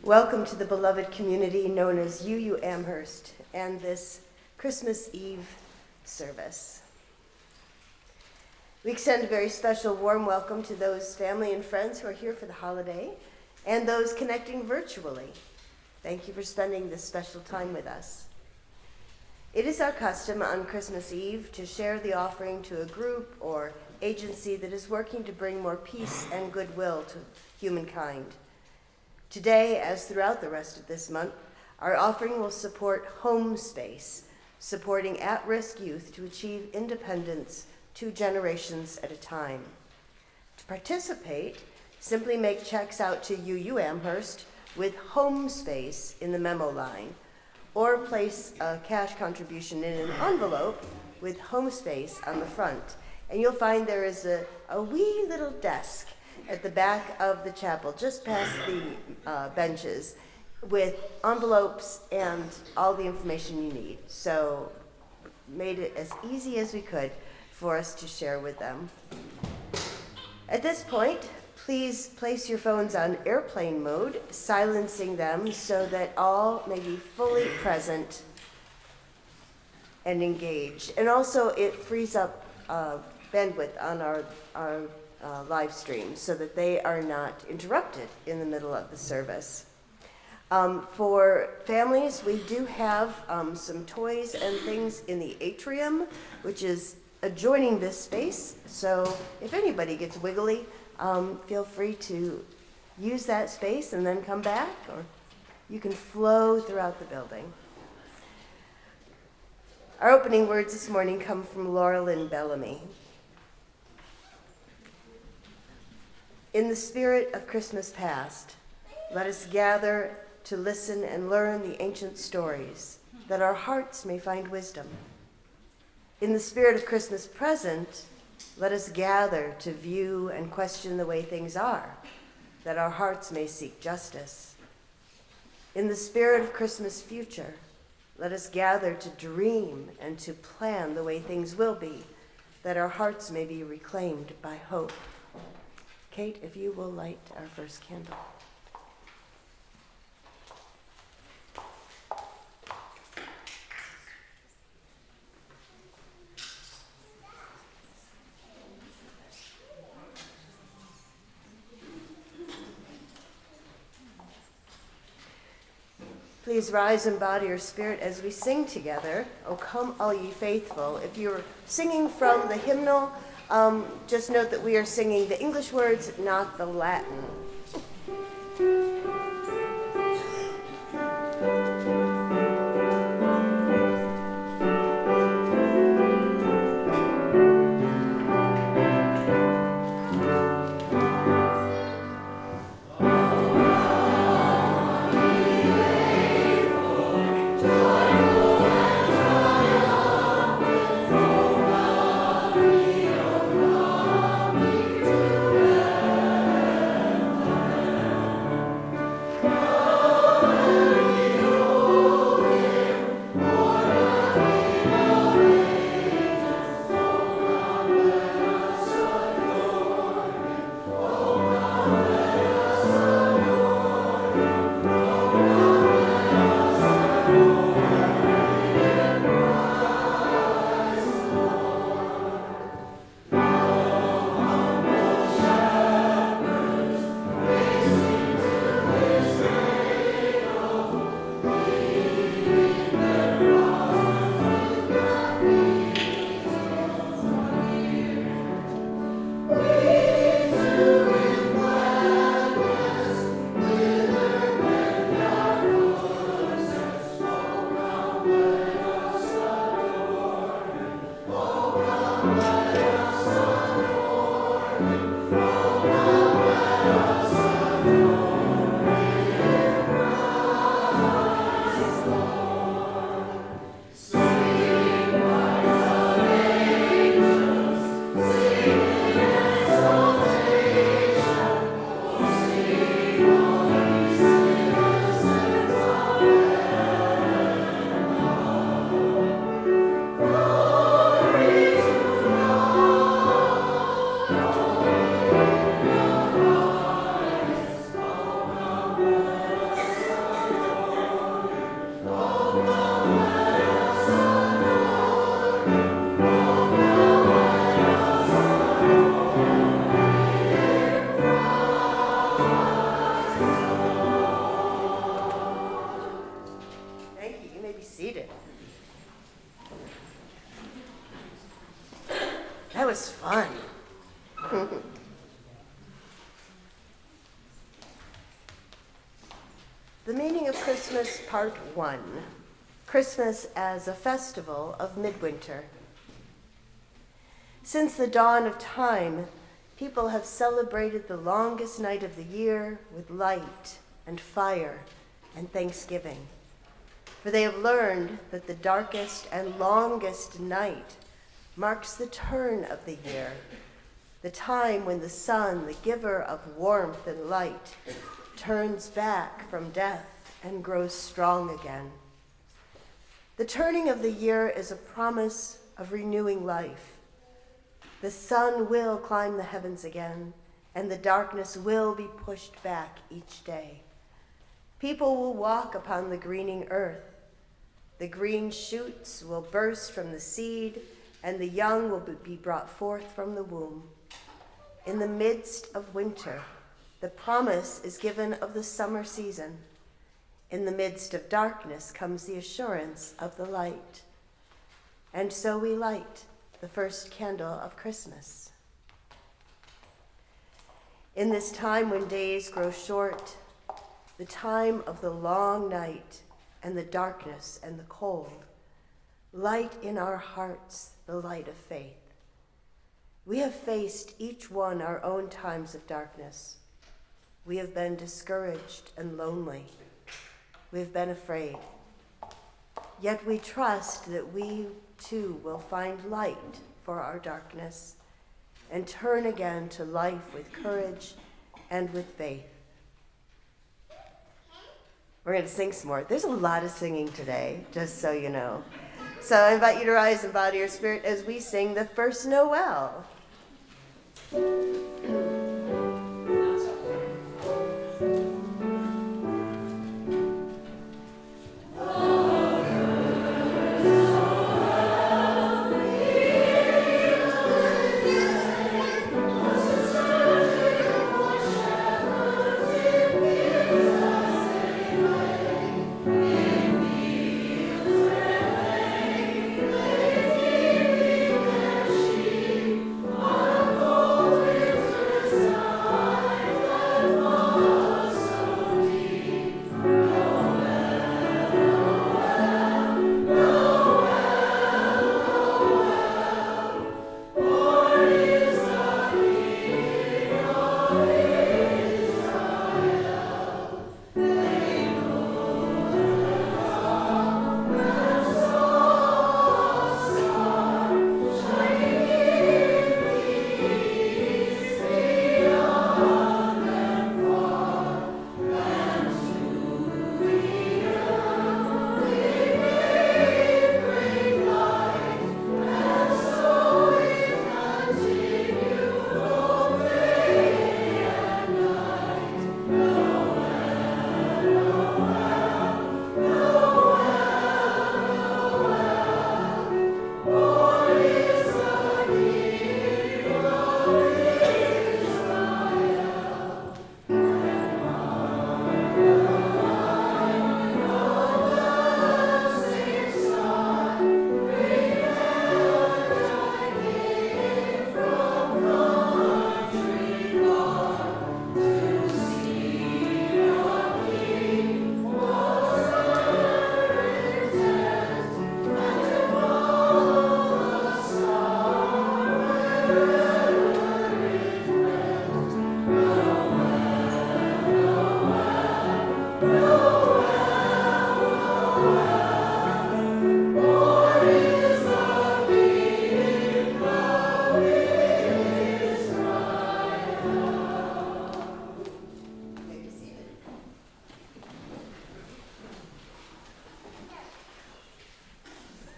Welcome to the beloved community known as UU Amherst and this Christmas Eve service. We extend a very special warm welcome to those family and friends who are here for the holiday and those connecting virtually. Thank you for spending this special time with us. It is our custom on Christmas Eve to share the offering to a group or agency that is working to bring more peace and goodwill to humankind. Today, as throughout the rest of this month, our offering will support Homespace, supporting at-risk youth to achieve independence 2 generations at a time. To participate, simply make checks out to UU Amherst with Homespace in the memo line, or place a cash contribution in an envelope with Homespace on the front. And you'll find there is a wee little desk at the back of the chapel, just past the benches, with envelopes and all the information you need. So made it as easy as we could for us to share with them. At this point, please place your phones on airplane mode, silencing them so that all may be fully present and engaged. And also it frees up bandwidth on our live stream so that they are not interrupted in the middle of the service. For families, we do have some toys and things in the atrium, which is adjoining this space. So if anybody gets wiggly, feel free to use that space and then come back, or you can flow throughout the building. Our opening words this morning come from Laura Lynn Bellamy. In the spirit of Christmas past, let us gather to listen and learn the ancient stories, that our hearts may find wisdom. In the spirit of Christmas present, let us gather to view and question the way things are, that our hearts may seek justice. In the spirit of Christmas future, let us gather to dream and to plan the way things will be, that our hearts may be reclaimed by hope. Kate, if you will light our first candle. Please rise and bow to your spirit as we sing together, "O Come All Ye Faithful." If you're singing from the hymnal, just note that we are singing the English words, not the Latin. That was fun. The meaning of Christmas, Part 1. Christmas as a festival of midwinter. Since the dawn of time, people have celebrated the longest night of the year with light and fire and thanksgiving. For they have learned that the darkest and longest night marks the turn of the year, the time when the sun, the giver of warmth and light, turns back from death and grows strong again. The turning of the year is a promise of renewing life. The sun will climb the heavens again, and the darkness will be pushed back each day. People will walk upon the greening earth. The green shoots will burst from the seed, and the young will be brought forth from the womb. In the midst of winter, the promise is given of the summer season. In the midst of darkness comes the assurance of the light. And so we light the first candle of Christmas. In this time when days grow short, the time of the long night and the darkness and the cold, light in our hearts the light of faith. We have faced each one our own times of darkness. We have been discouraged and lonely. We have been afraid. Yet we trust that we too will find light for our darkness and turn again to life with courage and with faith. We're going to sing some more. There's a lot of singing today, just so you know. So I invite you to rise and bow to your spirit as we sing the first Noel.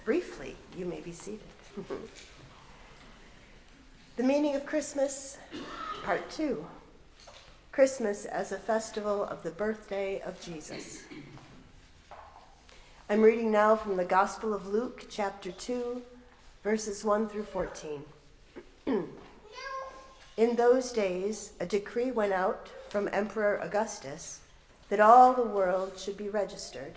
Briefly, you may be seated. The meaning of Christmas, Part 2. Christmas as a festival of the birthday of Jesus. I'm reading now from the Gospel of Luke, chapter 2, verses 1 through 14. In those days, a decree went out from Emperor Augustus that all the world should be registered.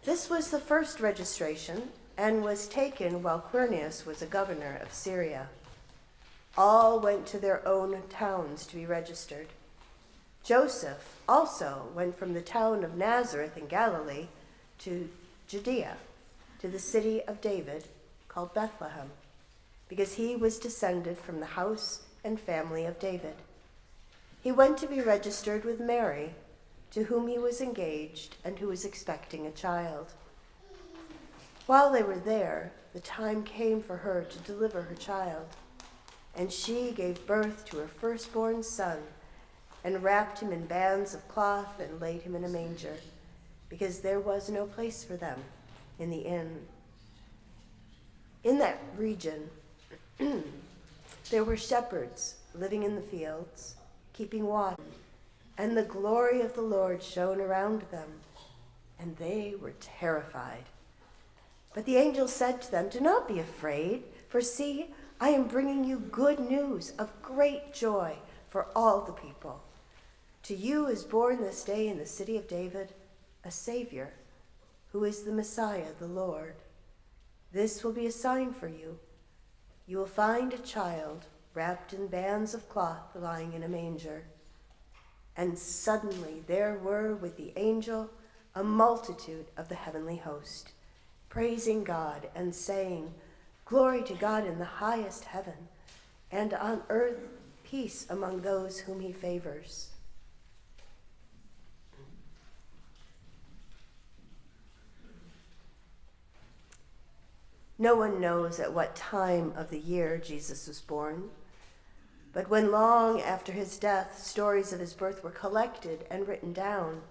This was the first registration and was taken while Quirinius was a governor of Syria. All went to their own towns to be registered. Joseph also went from the town of Nazareth in Galilee to Judea, to the city of David called Bethlehem, because he was descended from the house and family of David. He went to be registered with Mary, to whom he was engaged and who was expecting a child. While they were there, the time came for her to deliver her child, and she gave birth to her firstborn son and wrapped him in bands of cloth and laid him in a manger, because there was no place for them in the inn. In that region, there were shepherds living in the fields, keeping watch, and the glory of the Lord shone around them, and they were terrified. But the angel said to them, "Do not be afraid, for see, I am bringing you good news of great joy for all the people. To you is born this day in the city of David a Savior, who is the Messiah, the Lord. This will be a sign for you. You will find a child wrapped in bands of cloth lying in a manger." And suddenly there were with the angel a multitude of the heavenly host, praising God and saying, "Glory to God in the highest heaven, and on earth peace among those whom he favors." No one knows at what time of the year Jesus was born, but when long after his death, stories of his birth were collected and written down,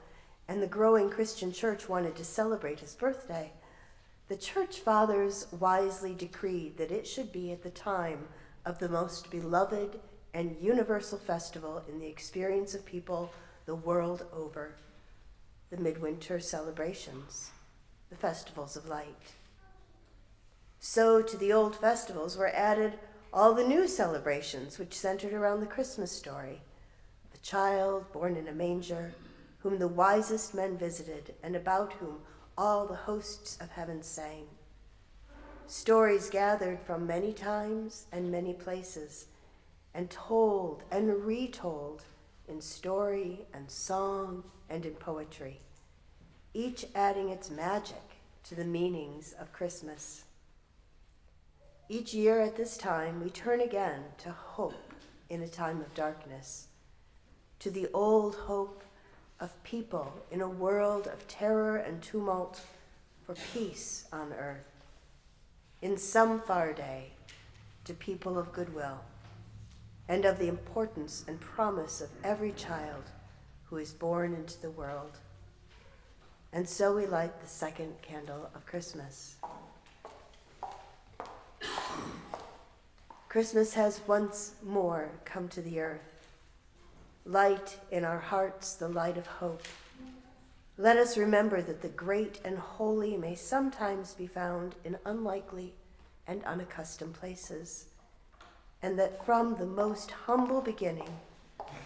and the growing Christian church wanted to celebrate his birthday, the church fathers wisely decreed that it should be at the time of the most beloved and universal festival in the experience of people the world over, the midwinter celebrations, the festivals of light. So to the old festivals were added all the new celebrations which centered around the Christmas story, the child born in a manger, whom the wisest men visited and about whom all the hosts of heaven sang. Stories gathered from many times and many places, and told and retold in story and song and in poetry, each adding its magic to the meanings of Christmas. Each year at this time, we turn again to hope in a time of darkness, to the old hope of people in a world of terror and tumult for peace on earth. In some far day, to people of goodwill, and of the importance and promise of every child who is born into the world. And so we light the second candle of Christmas. Christmas has once more come to the earth. Light in our hearts, the light of hope. Let us remember that the great and holy may sometimes be found in unlikely and unaccustomed places, and that from the most humble beginning,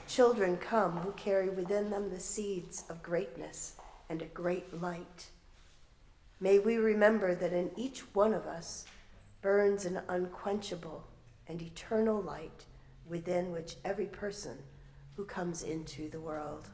children come who carry within them the seeds of greatness and a great light. May we remember that in each one of us burns an unquenchable and eternal light within which every person who comes into the world.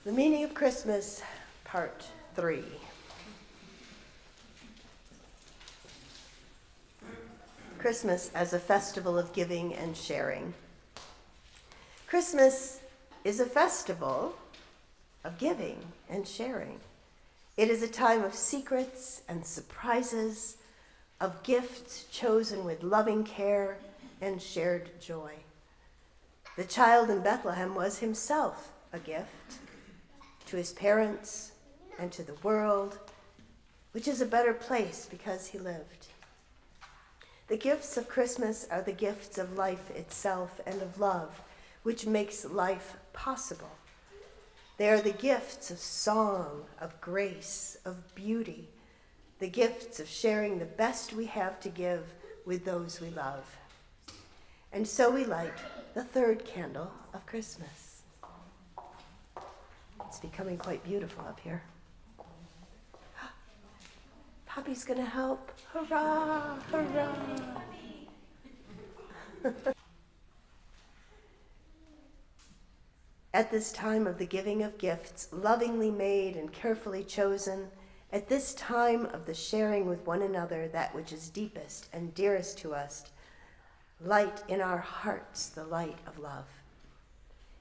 The meaning of Christmas, part 3. Christmas as a festival of giving and sharing. Christmas is a festival of giving and sharing. It is a time of secrets and surprises, of gifts chosen with loving care and shared joy. The child in Bethlehem was himself a gift to his parents and to the world, which is a better place because he lived. The gifts of Christmas are the gifts of life itself and of love, which makes life possible. They are the gifts of song, of grace, of beauty, the gifts of sharing the best we have to give with those we love. And so we light the third candle of Christmas. It's becoming quite beautiful up here. Poppy's gonna help. Hurrah, hurrah. At this time of the giving of gifts, lovingly made and carefully chosen, at this time of the sharing with one another that which is deepest and dearest to us, light in our hearts the light of love.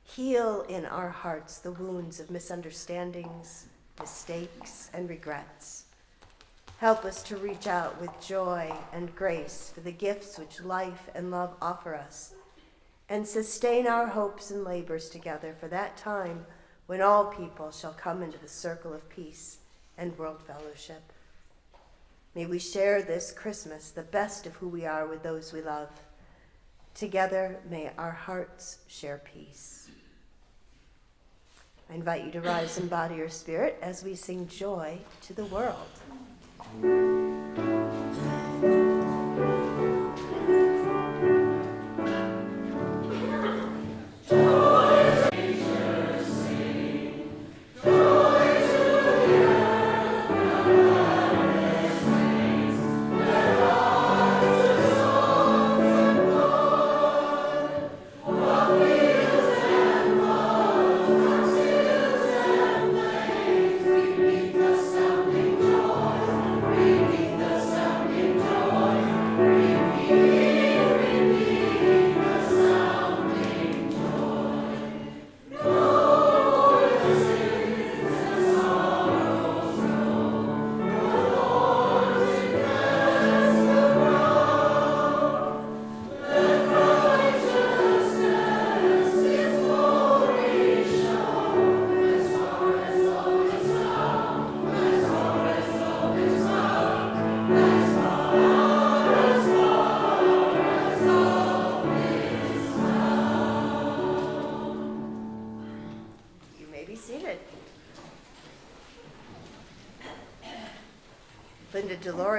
Heal in our hearts the wounds of misunderstandings, mistakes, and regrets. Help us to reach out with joy and grace for the gifts which life and love offer us, and sustain our hopes and labors together for that time when all people shall come into the circle of peace and world fellowship. May we share this Christmas the best of who we are with those we love. Together, may our hearts share peace. I invite you to rise in body or spirit as we sing joy to the world.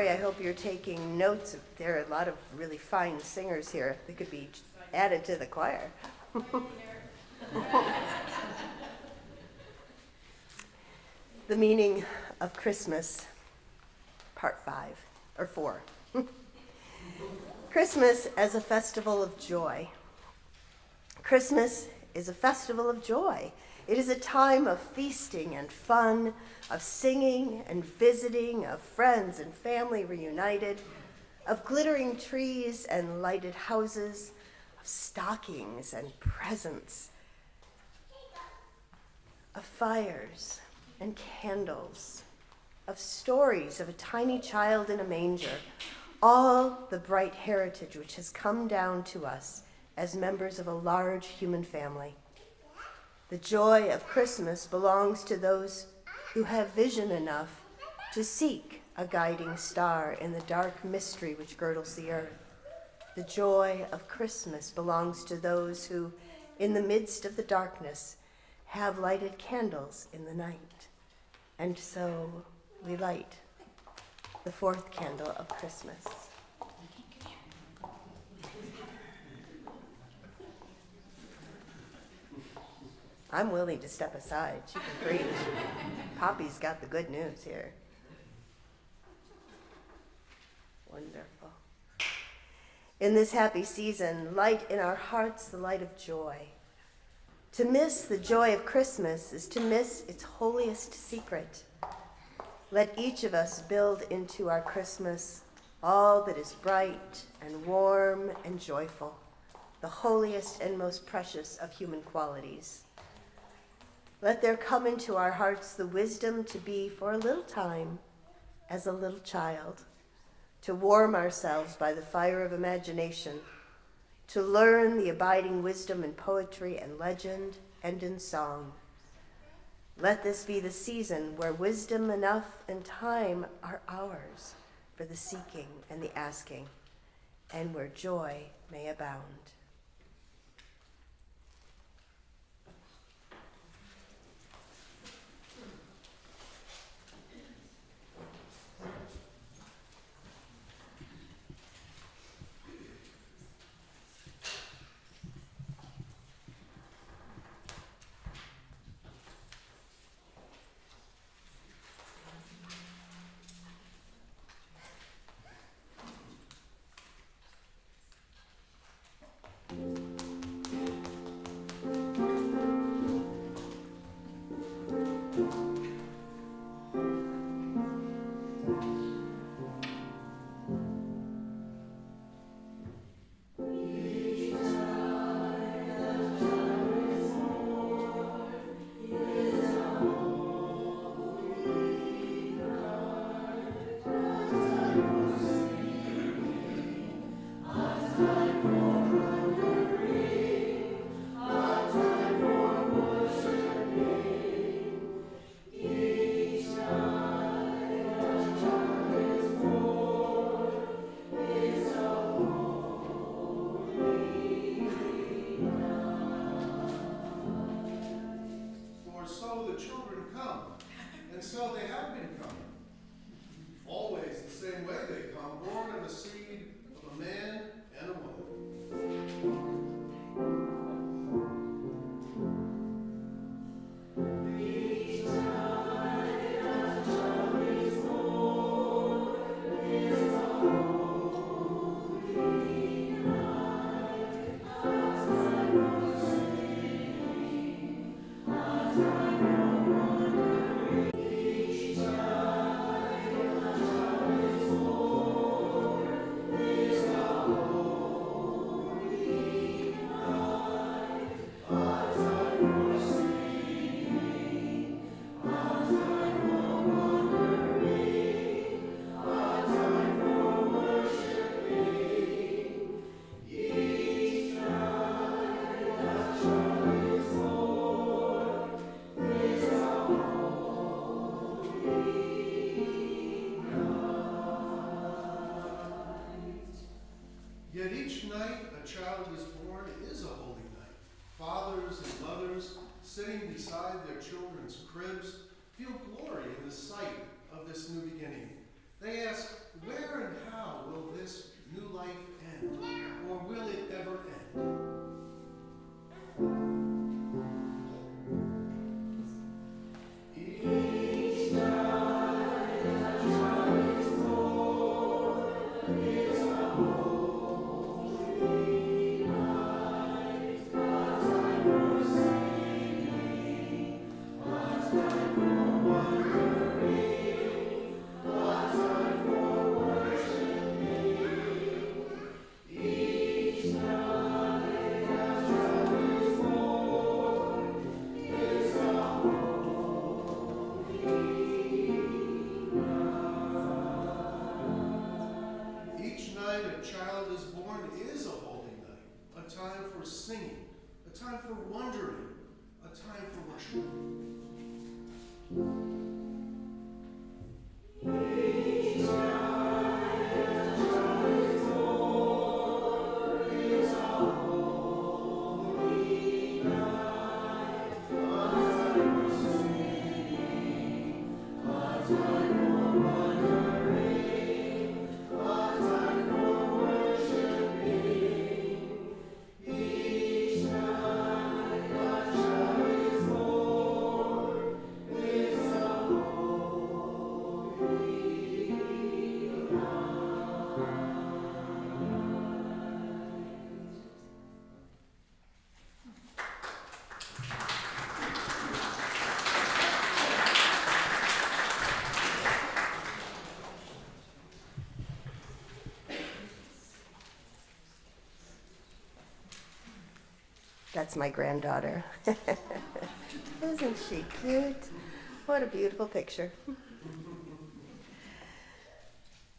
I hope you're taking notes. There are a lot of really fine singers here that could be added to the choir. The meaning of Christmas, part 5, or 4. Christmas as a festival of joy. Christmas is a festival of joy. It is a time of feasting and fun, of singing and visiting, of friends and family reunited, of glittering trees and lighted houses, of stockings and presents, of fires and candles, of stories of a tiny child in a manger, all the bright heritage which has come down to us as members of a large human family. The joy of Christmas belongs to those who have vision enough to seek a guiding star in the dark mystery which girdles the earth. The joy of Christmas belongs to those who, in the midst of the darkness, have lighted candles in the night. And so we light the 4th candle of Christmas. I'm willing to step aside. She can preach. Poppy's got the good news here. Wonderful. In this happy season, light in our hearts the light of joy. To miss the joy of Christmas is to miss its holiest secret. Let each of us build into our Christmas all that is bright and warm and joyful, the holiest and most precious of human qualities. Let there come into our hearts the wisdom to be, for a little time, as a little child, to warm ourselves by the fire of imagination, to learn the abiding wisdom in poetry and legend and in song. Let this be the season where wisdom enough and time are ours for the seeking and the asking, and where joy may abound. Sitting beside their children's cribs, feel glory in the sight of this new beginning. They ask, where and how will this new life end? Or will it ever end? That's my granddaughter. Isn't she cute? What a beautiful picture.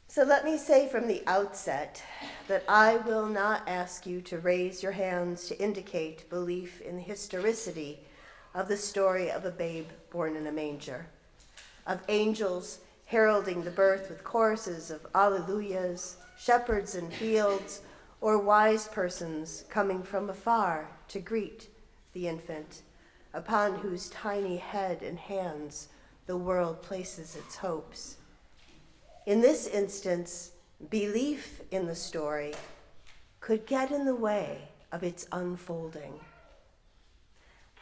So let me say from the outset that I will not ask you to raise your hands to indicate belief in the historicity of the story of a babe born in a manger, of angels heralding the birth with choruses of alleluias, shepherds in fields, or wise persons coming from afar to greet the infant, upon whose tiny head and hands the world places its hopes. In this instance, belief in the story could get in the way of its unfolding.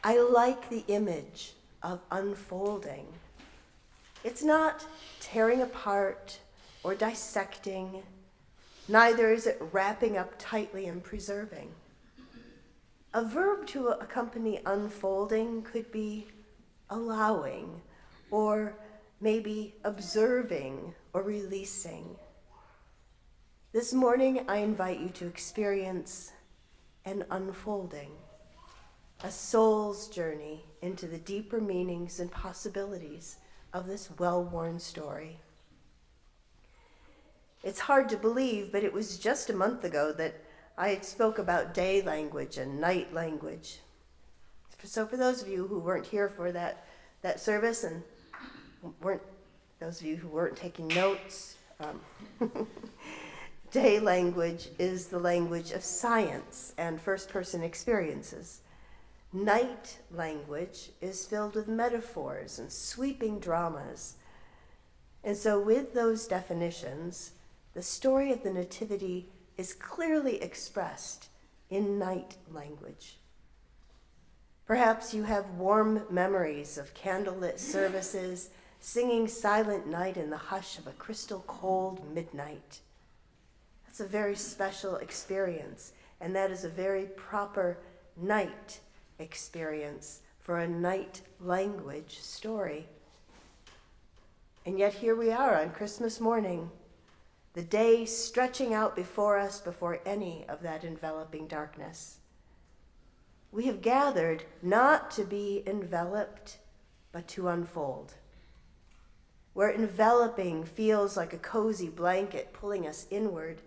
I like the image of unfolding. It's not tearing apart or dissecting, neither is it wrapping up tightly and preserving. A verb to accompany unfolding could be allowing, or maybe observing or releasing. This morning, I invite you to experience an unfolding, a soul's journey into the deeper meanings and possibilities of this well-worn story. It's hard to believe, but it was just a month ago that I had spoke about day language and night language. So for those of you who weren't here for that service, and those of you who weren't taking notes, day language is the language of science and first-person experiences. Night language is filled with metaphors and sweeping dramas. And so with those definitions, the story of the Nativity is clearly expressed in night language. Perhaps you have warm memories of candlelit services, singing Silent Night in the hush of a crystal cold midnight. That's a very special experience, and that is a very proper night experience for a night language story. And yet here we are on Christmas morning, the day stretching out before us before any of that enveloping darkness. We have gathered not to be enveloped, but to unfold. Where enveloping feels like a cozy blanket pulling us inward,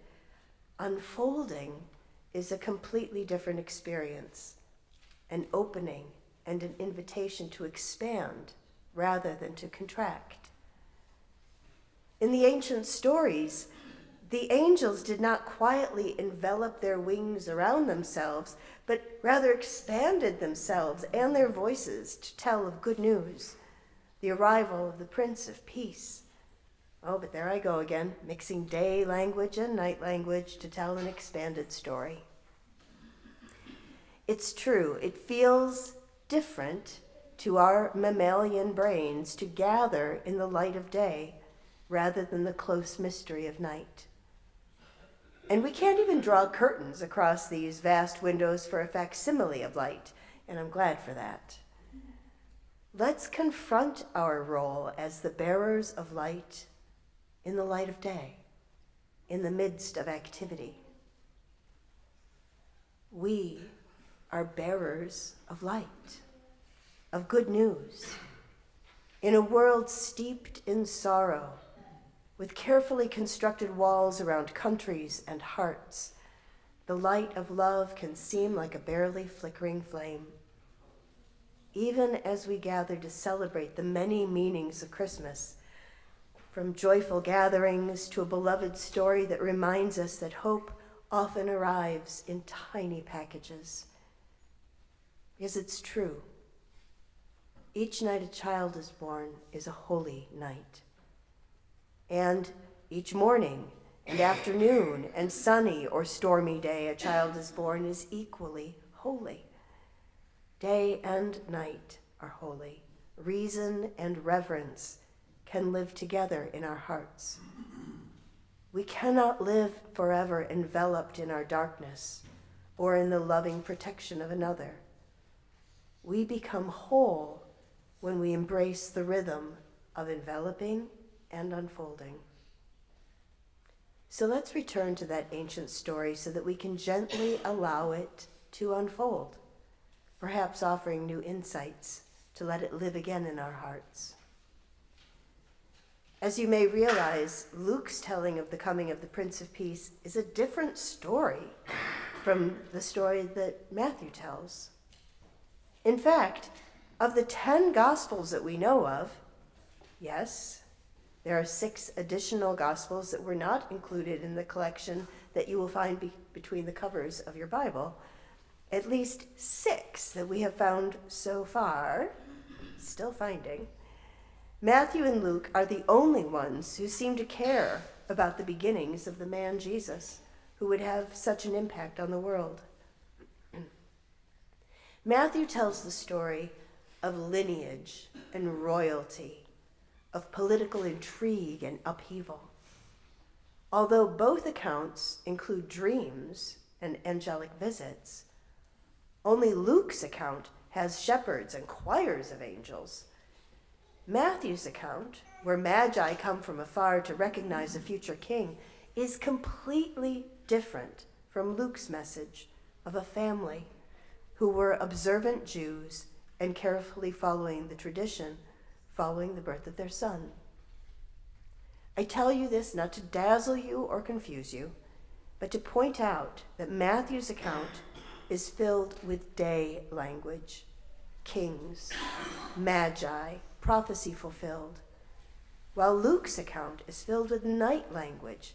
unfolding is a completely different experience, an opening and an invitation to expand rather than to contract. In the ancient stories, the angels did not quietly envelop their wings around themselves, but rather expanded themselves and their voices to tell of good news, the arrival of the Prince of Peace. Oh, but there I go again, mixing day language and night language to tell an expanded story. It's true, it feels different to our mammalian brains to gather in the light of day rather than the close mystery of night. And we can't even draw curtains across these vast windows for a facsimile of light, and I'm glad for that. Let's confront our role as the bearers of light in the light of day, in the midst of activity. We are bearers of light, of good news, in a world steeped in sorrow, with carefully constructed walls around countries and hearts. The light of love can seem like a barely flickering flame. Even as we gather to celebrate the many meanings of Christmas, from joyful gatherings to a beloved story that reminds us that hope often arrives in tiny packages. Because it's true. Each night a child is born is a holy night. And each morning and afternoon and sunny or stormy day a child is born is equally holy. Day and night are holy. Reason and reverence can live together in our hearts. We cannot live forever enveloped in our darkness or in the loving protection of another. We become whole when we embrace the rhythm of enveloping and unfolding. So let's return to that ancient story so that we can gently allow it to unfold. perhaps offering new insights to let it live again in our hearts. As you may realize, Luke's telling of the coming of the Prince of Peace is a different story from the story that Matthew tells. In fact, of the 10 Gospels that we know of, yes, there are 6 additional Gospels that were not included in the collection that you will find between the covers of your Bible. At least 6 that we have found so far, still finding. Matthew and Luke are the only ones who seem to care about the beginnings of the man Jesus, who would have such an impact on the world. Matthew tells the story of lineage and royalty, of political intrigue and upheaval. Although both accounts include dreams and angelic visits, only Luke's account has shepherds and choirs of angels. Matthew's account, where magi come from afar to recognize a future king, is completely different from Luke's message of a family who were observant Jews and carefully following the tradition, following the birth of their son. I tell you this not to dazzle you or confuse you, but to point out that Matthew's account is filled with day language, kings, magi, prophecy fulfilled, while Luke's account is filled with night language,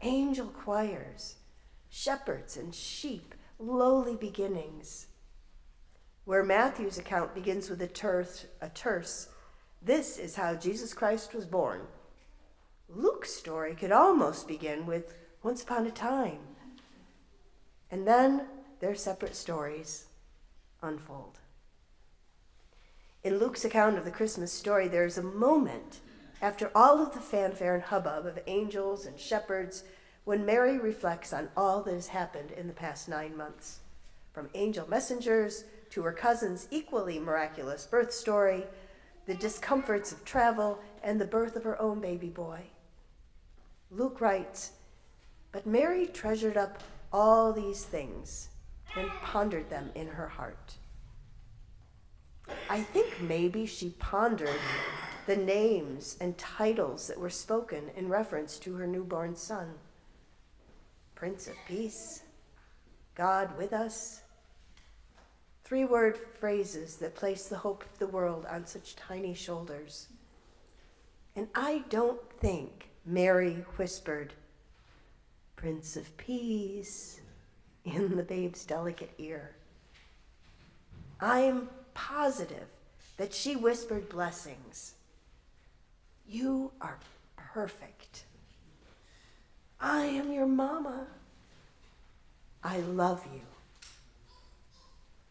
angel choirs, shepherds and sheep, lowly beginnings. Where Matthew's account begins with a terse, this is how Jesus Christ was born, Luke's story could almost begin with once upon a time. And then their separate stories unfold. In Luke's account of the Christmas story, there is a moment after all of the fanfare and hubbub of angels and shepherds when Mary reflects on all that has happened in the past 9 months, from angel messengers to her cousin's equally miraculous birth story, the discomforts of travel, and the birth of her own baby boy. Luke writes, "But Mary treasured up all these things and pondered them in her heart." I think maybe she pondered the names and titles that were spoken in reference to her newborn son. Prince of Peace, God with us. 3-word phrases that place the hope of the world on such tiny shoulders. And I don't think Mary whispered, "Prince of Peace," in the babe's delicate ear. I'm positive that she whispered blessings. "You are perfect. I am your mama. I love you."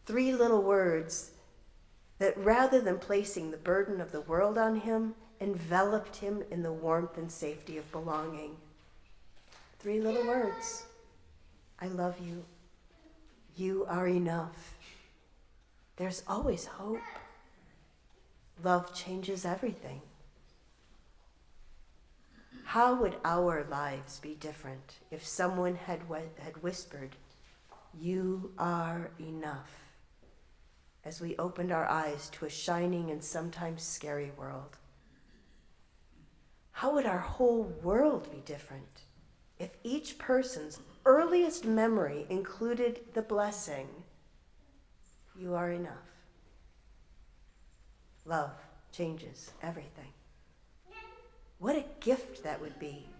3 little words that, rather than placing the burden of the world on him, enveloped him in the warmth and safety of belonging. 3 little words. I love you. You are enough. There's always hope. Love changes everything. How would our lives be different if someone had whispered, "You are enough," as we opened our eyes to a shining and sometimes scary world? How would our whole world be different if each person's earliest memory included the blessing, "You are enough"? Love changes everything. What a gift that would be.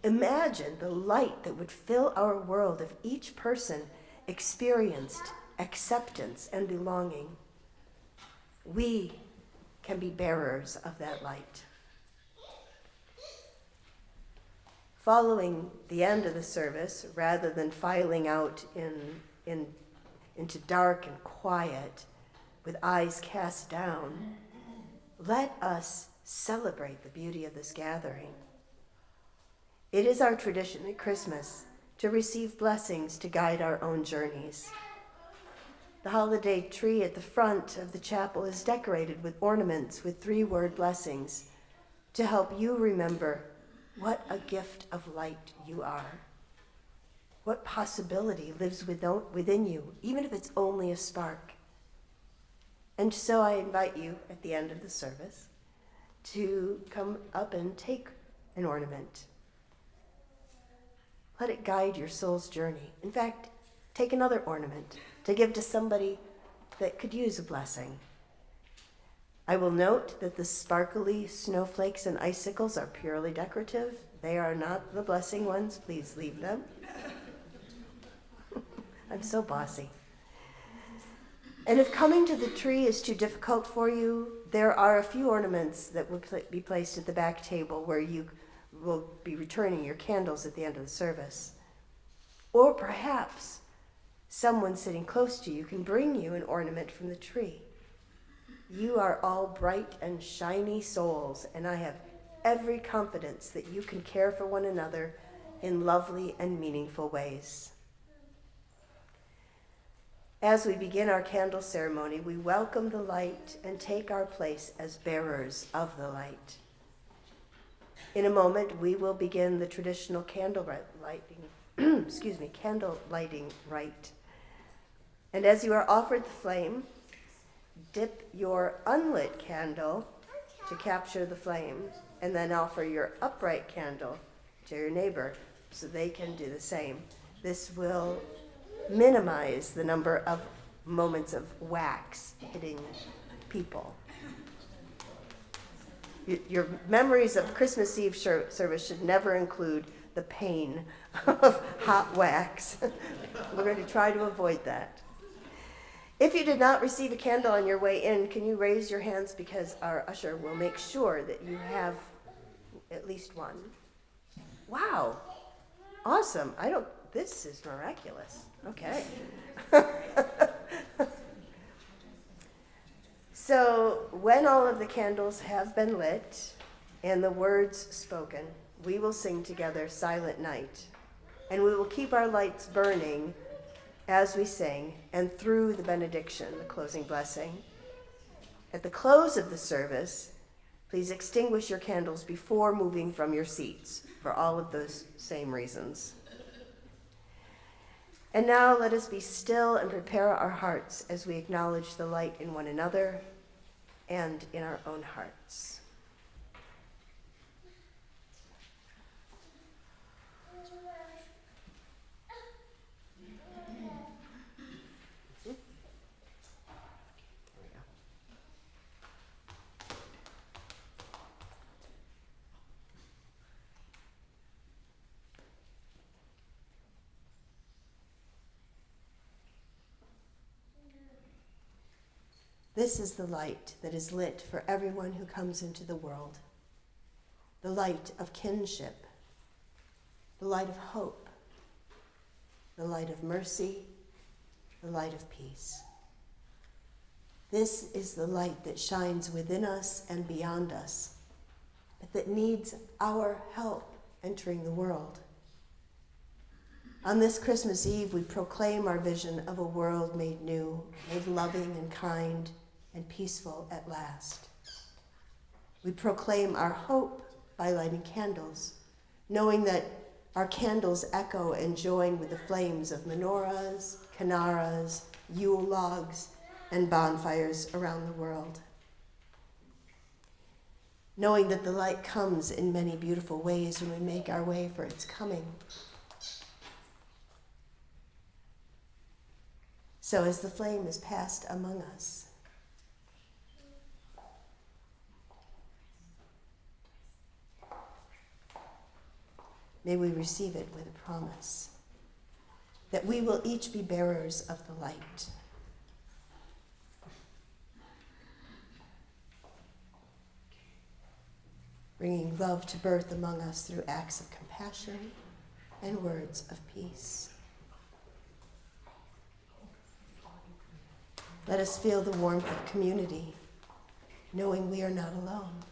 Imagine the light that would fill our world if each person experienced acceptance and belonging. We can be bearers of that light. Following the end of the service, rather than filing out into dark and quiet with eyes cast down, let us celebrate the beauty of this gathering. It is our tradition at Christmas to receive blessings to guide our own journeys. The holiday tree at the front of the chapel is decorated with ornaments with 3-word blessings to help you remember what a gift of light you are. What possibility lives within you, even if it's only a spark. And so I invite you at the end of the service to come up and take an ornament. Let it guide your soul's journey. In fact, take another ornament to give to somebody that could use a blessing. I will note that the sparkly snowflakes and icicles are purely decorative. They are not the blessing ones. Please leave them. I'm so bossy. And if coming to the tree is too difficult for you, there are a few ornaments that will be placed at the back table where you will be returning your candles at the end of the service. Or perhaps someone sitting close to you can bring you an ornament from the tree. You are all bright and shiny souls, and I have every confidence that you can care for one another in lovely and meaningful ways. As we begin our candle ceremony, we welcome the light and take our place as bearers of the light. In a moment, we will begin the traditional candle lighting rite. And as you are offered the flame, dip your unlit candle to capture the flame, and then offer your upright candle to your neighbor so they can do the same. This will minimize the number of moments of wax hitting people. Your memories of Christmas Eve service should never include the pain of hot wax. We're going to try to avoid that. If you did not receive a candle on your way in, can you raise your hands, because our usher will make sure that you have at least one. Wow. Awesome. This is miraculous. Okay. So when all of the candles have been lit and the words spoken, we will sing together Silent Night. And we will keep our lights burning as we sing and through the benediction, the closing blessing. At the close of the service, please extinguish your candles before moving from your seats for all of those same reasons. And now let us be still and prepare our hearts as we acknowledge the light in one another and in our own hearts. This is the light that is lit for everyone who comes into the world. The light of kinship, the light of hope, the light of mercy, the light of peace. This is the light that shines within us and beyond us, but that needs our help entering the world. On this Christmas Eve, we proclaim our vision of a world made new, made loving and kind, and peaceful at last. We proclaim our hope by lighting candles, knowing that our candles echo and join with the flames of menorahs, kanaras, Yule logs, and bonfires around the world. Knowing that the light comes in many beautiful ways when we make our way for its coming. So as the flame is passed among us, may we receive it with a promise that we will each be bearers of the light. Bringing love to birth among us through acts of compassion and words of peace. Let us feel the warmth of community, knowing we are not alone.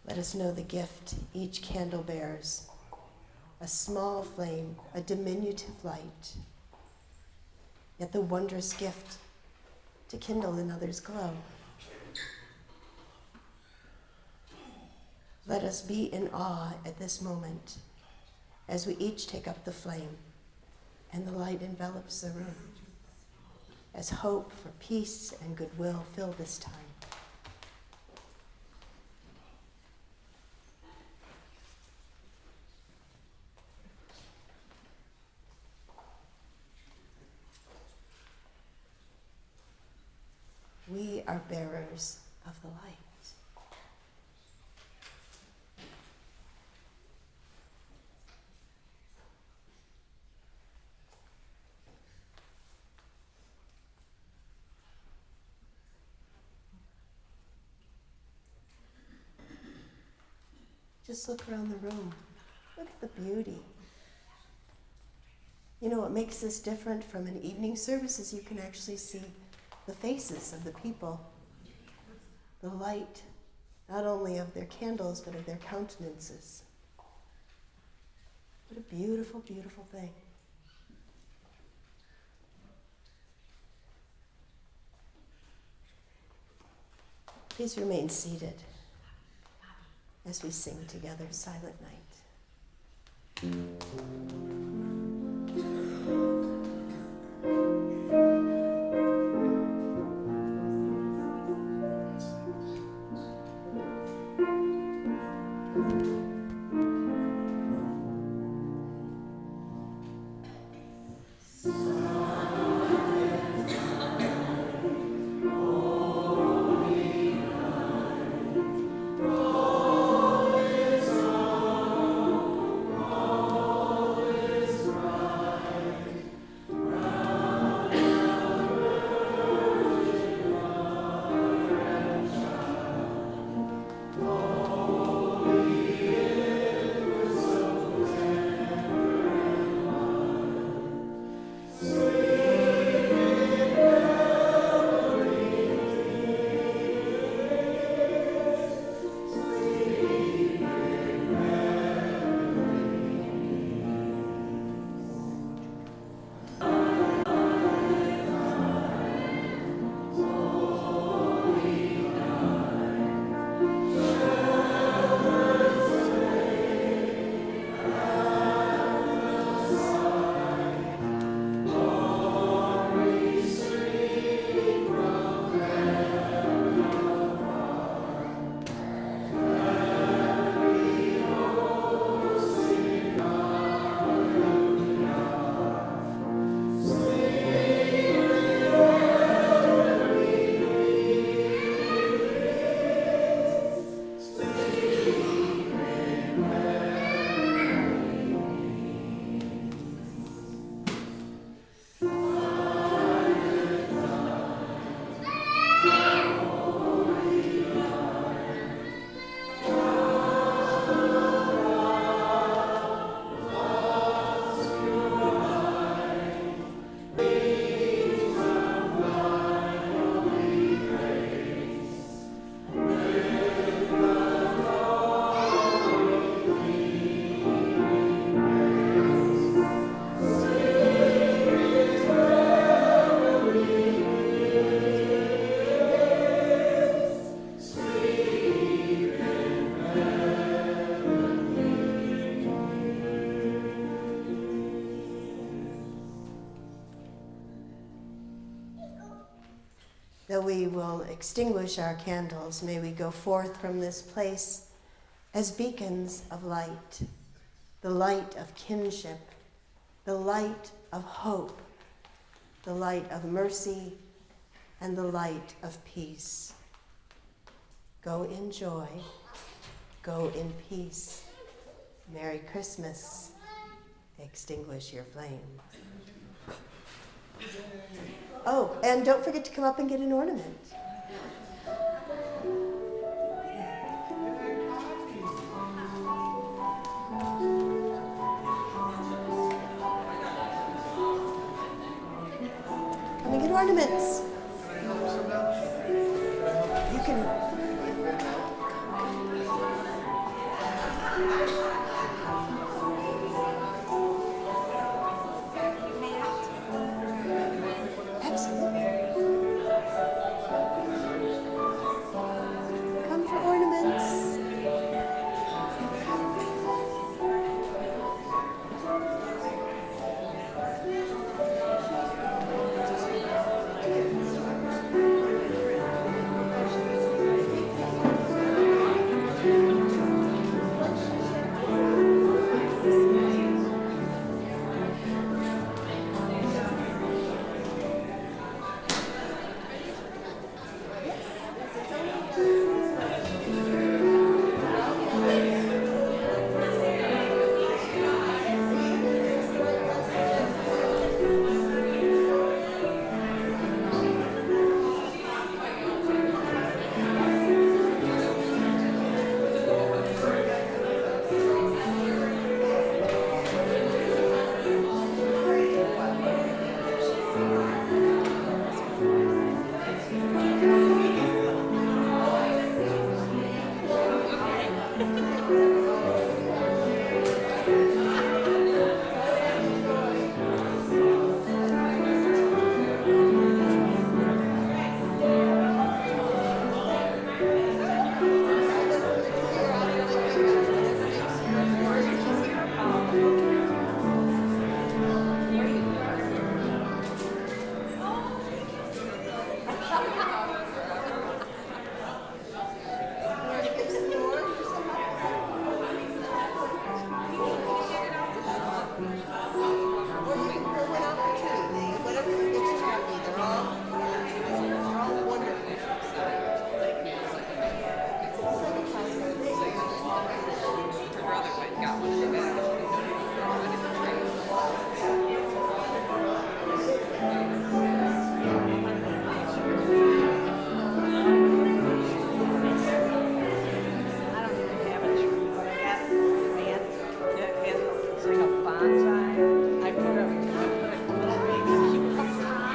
Let us know the gift each candle bears, a small flame, a diminutive light, yet the wondrous gift to kindle another's glow. Let us be in awe at this moment as we each take up the flame and the light envelops the room as hope for peace and goodwill fill this time. We are bearers of the light. Just look around the room. Look at the beauty. You know what makes this different from an evening service is you can actually see the faces of the people. The light, not only of their candles, but of their countenances. What a beautiful, beautiful thing. Please remain seated as we sing together Silent Night. Though we will extinguish our candles, may we go forth from this place as beacons of light, the light of kinship, the light of hope, the light of mercy, and the light of peace. Go in joy, go in peace. Merry Christmas. Extinguish your flame. Oh, and don't forget to come up and get an ornament. Come and get ornaments. You can...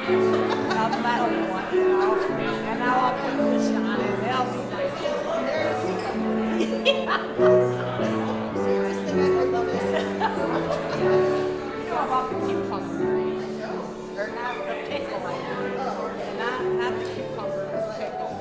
A metal one, you know. And now I'll put this on it. That'll be nice. You know about the cucumber? Or not the pickle. Not the cucumber, the pickle.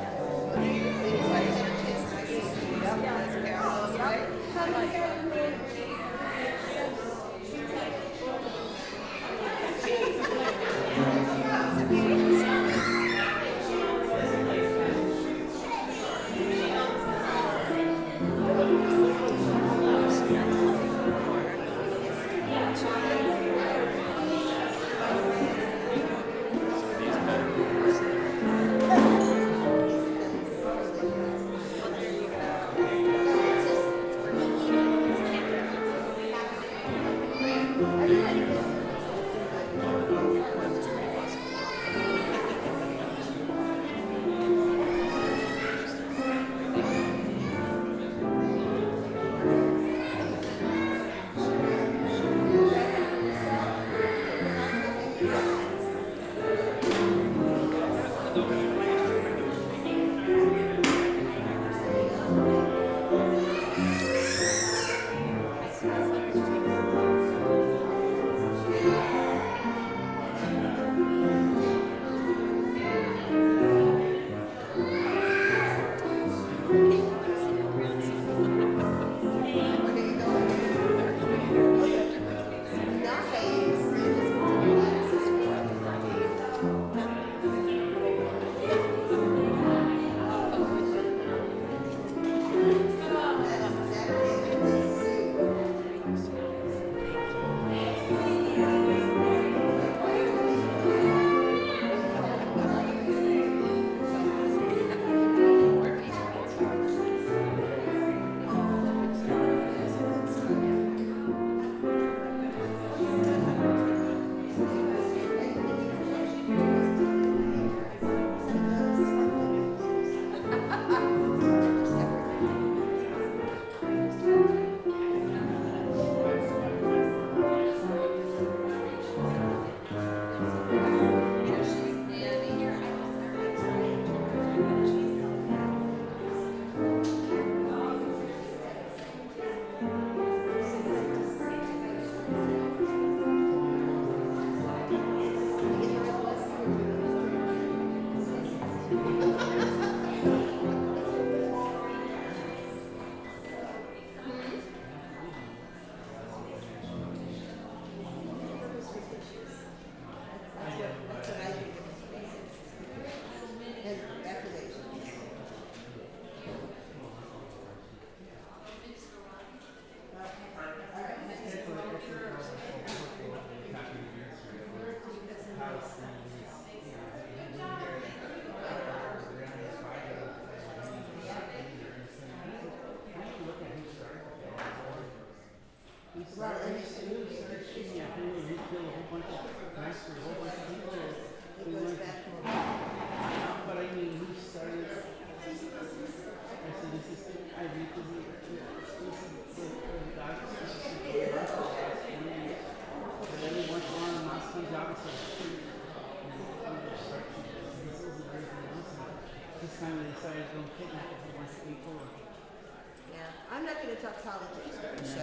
Yeah, I'm not going to talk politics, so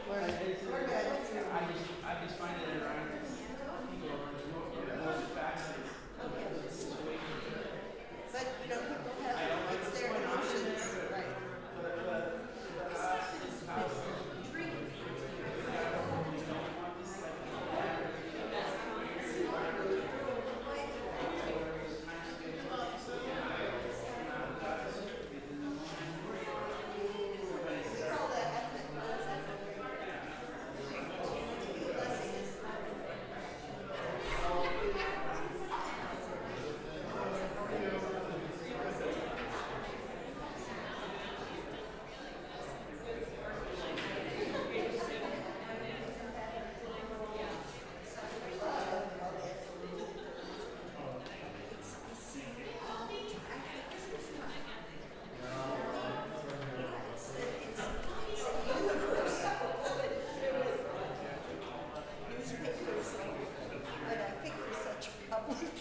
we're good. I just find it around people are more facets of the situation. But, you know, people have, it's their options, right?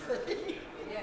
thing. Yeah.